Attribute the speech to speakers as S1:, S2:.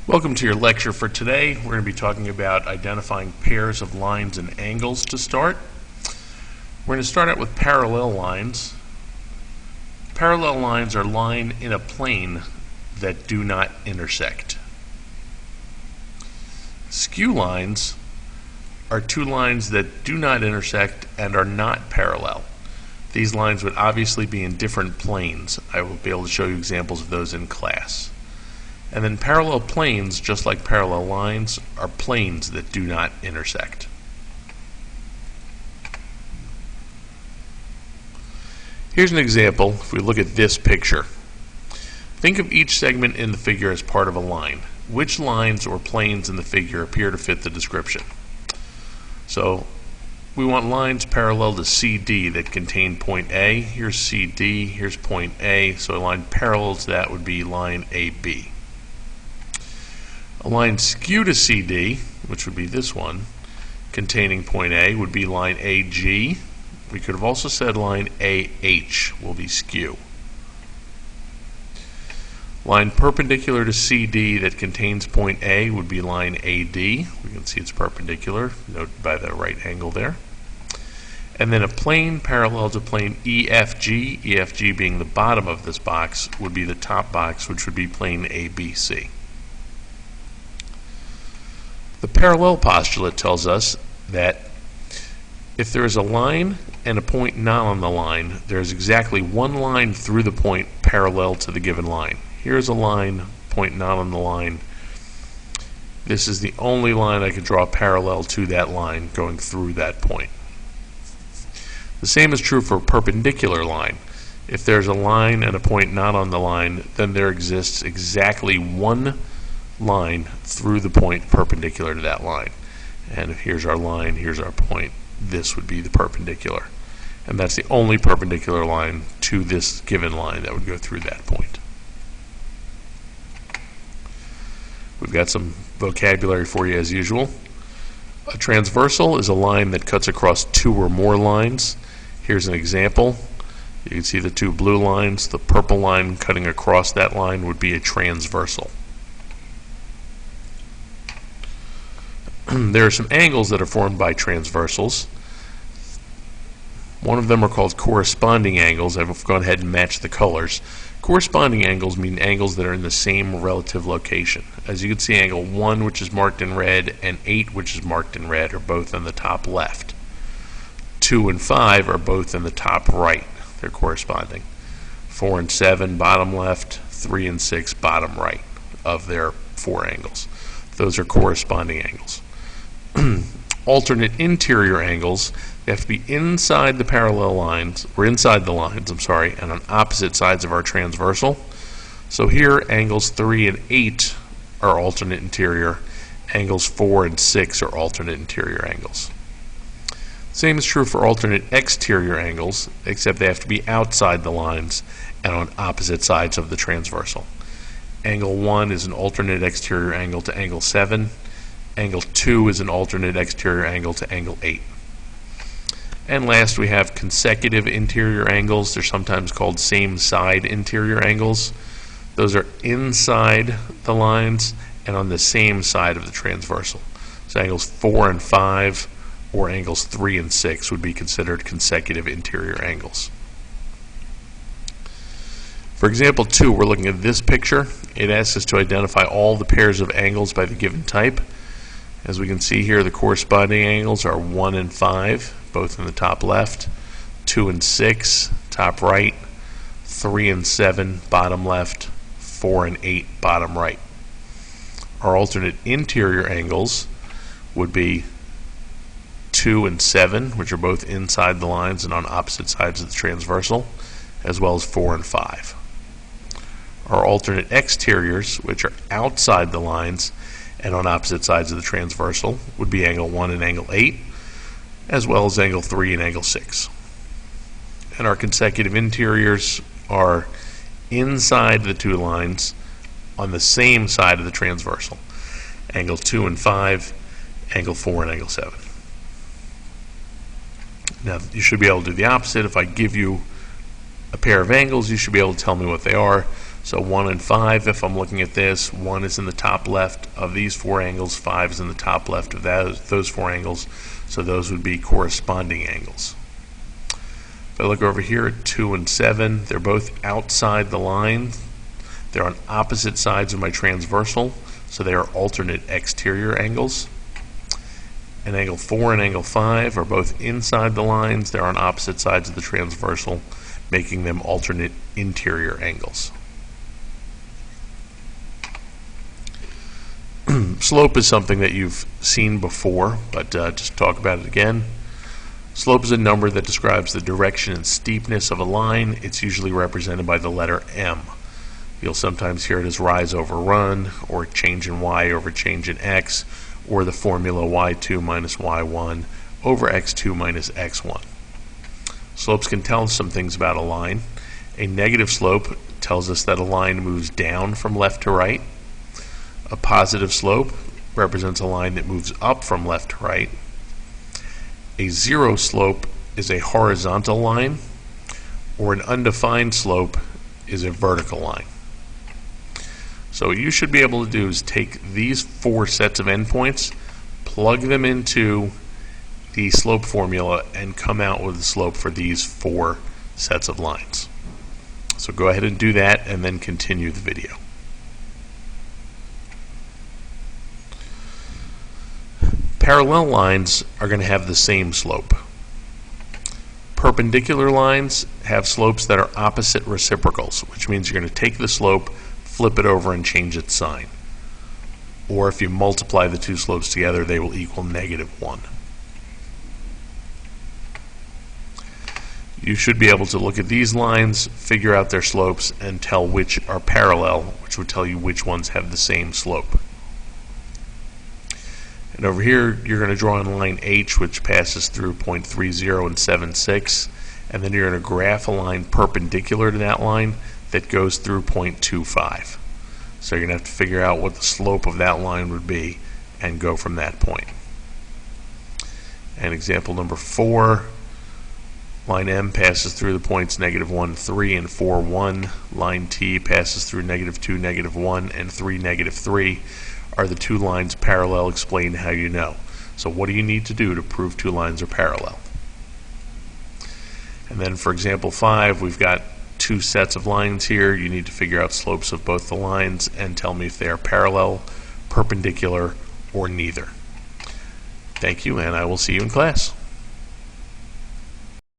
S1: Welcome to your lecture for today. We're going to be talking about identifying pairs of lines and angles to start. We're going to start out with parallel lines. Parallel lines are lines in a plane that do not intersect. Skew lines are two lines that do not intersect and are not parallel. These lines would obviously be in different planes. I will be able to show you examples of those in class. And then parallel planes, just like parallel lines, are planes that do not intersect. Here's an example. If we look at this picture, think of each segment in the figure as part of a line. Which lines or planes in the figure appear to fit the description? So we want lines parallel to CD that contain point A. Here's CD, here's point A, so a line parallel to that would be line AB. A line skew to CD, which would be this one, containing point A, would be line AG. We could have also said line AH will be skew. Line perpendicular to CD that contains point A would be line AD. We can see it's perpendicular, note by the right angle there. And then a plane parallel to plane EFG, EFG being the bottom of this box, would be the top box, which would be plane ABC. The parallel postulate tells us that if there is a line and a point not on the line, there is exactly one line through the point parallel to the given line. Here's a line, point not on the line. This is the only line I could draw parallel to that line going through that point. The same is true for a perpendicular line. If there's a line and a point not on the line, then there exists exactly one line through the point perpendicular to that line. And here's our line, here's our point. This would be the perpendicular. And that's the only perpendicular line to this given line that would go through that point. We've got some vocabulary for you as usual. A transversal is a line that cuts across two or more lines. Here's an example. You can see the two blue lines. The purple line cutting across that line would be a transversal. There are some angles that are formed by transversals. One of them are called corresponding angles. I've gone ahead and matched the colors. Corresponding angles mean angles that are in the same relative location. As you can see, angle 1, which is marked in red, and 8, which is marked in red, are both in the top left. 2 and 5 are both in the top right. They're corresponding. 4 and 7, bottom left. 3 and 6, bottom right of their 4 angles. Those are corresponding angles. Alternate interior angles, they have to be inside the parallel lines, or inside the lines, and on opposite sides of our transversal. So here, angles 3 and 8 are alternate interior. Angles 4 and 6 are alternate interior angles. Same is true for alternate exterior angles, except they have to be outside the lines and on opposite sides of the transversal. Angle 1 is an alternate exterior angle to angle 7. Angle 2 is an alternate exterior angle to angle 8. And last, we have consecutive interior angles. They're sometimes called same side interior angles. Those are inside the lines and on the same side of the transversal. So angles 4 and 5 or angles 3 and 6 would be considered consecutive interior angles. For example 2, we're looking at this picture. It asks us to identify all the pairs of angles by the given type. As we can see here, the corresponding angles are 1 and 5, both in the top left, 2 and 6, top right, 3 and 7, bottom left, 4 and 8, bottom right. Our alternate interior angles would be 2 and 7, which are both inside the lines and on opposite sides of the transversal, as well as 4 and 5. Our alternate exteriors, which are outside the lines and on opposite sides of the transversal, would be angle 1 and angle 8, as well as angle 3 and angle 6. And our consecutive interiors are inside the two lines on the same side of the transversal. Angle 2 and 5, angle 4 and angle 7. Now, you should be able to do the opposite. If I give you a pair of angles, you should be able to tell me what they are. So 1 and 5, if I'm looking at this, 1 is in the top left of these 4 angles, 5 is in the top left of those 4 angles, so those would be corresponding angles. If I look over here at 2 and 7, they're both outside the line. They're on opposite sides of my transversal, so they are alternate exterior angles. And angle 4 and angle 5 are both inside the lines. They're on opposite sides of the transversal, making them alternate interior angles. Slope is something that you've seen before, but just talk about it again. Slope is a number that describes the direction and steepness of a line. It's usually represented by the letter M. You'll sometimes hear it as rise over run, or change in y over change in x, or the formula y2 minus y1 over x2 minus x1. Slopes can tell us some things about a line. A negative slope tells us that a line moves down from left to right. A positive slope represents a line that moves up from left to right. A zero slope is a horizontal line, or an undefined slope is a vertical line. So what you should be able to do is take these 4 sets of endpoints, plug them into the slope formula, and come out with the slope for these 4 sets of lines. So go ahead and do that, and then continue the video. Parallel lines are going to have the same slope. Perpendicular lines have slopes that are opposite reciprocals, which means you're going to take the slope, flip it over, and change its sign. Or if you multiply the 2 slopes together, they will equal -1. You should be able to look at these lines, figure out their slopes, and tell which are parallel, which would tell you which ones have the same slope. And over here, you're going to draw a line H, which passes through 0.30 and 76, and then you're going to graph a line perpendicular to that line that goes through 0.25. So you're going to have to figure out what the slope of that line would be and go from that point. And example number 4, line M passes through the points -1, 3, and 4, 1. Line T passes through -2, -1, and 3, -3. Are the 2 lines parallel? Explain how you know. So what do you need to do to prove 2 lines are parallel? And then for example 5, we've got 2 sets of lines here. You need to figure out slopes of both the lines and tell me if they are parallel, perpendicular, or neither. Thank you, and I will see you in class.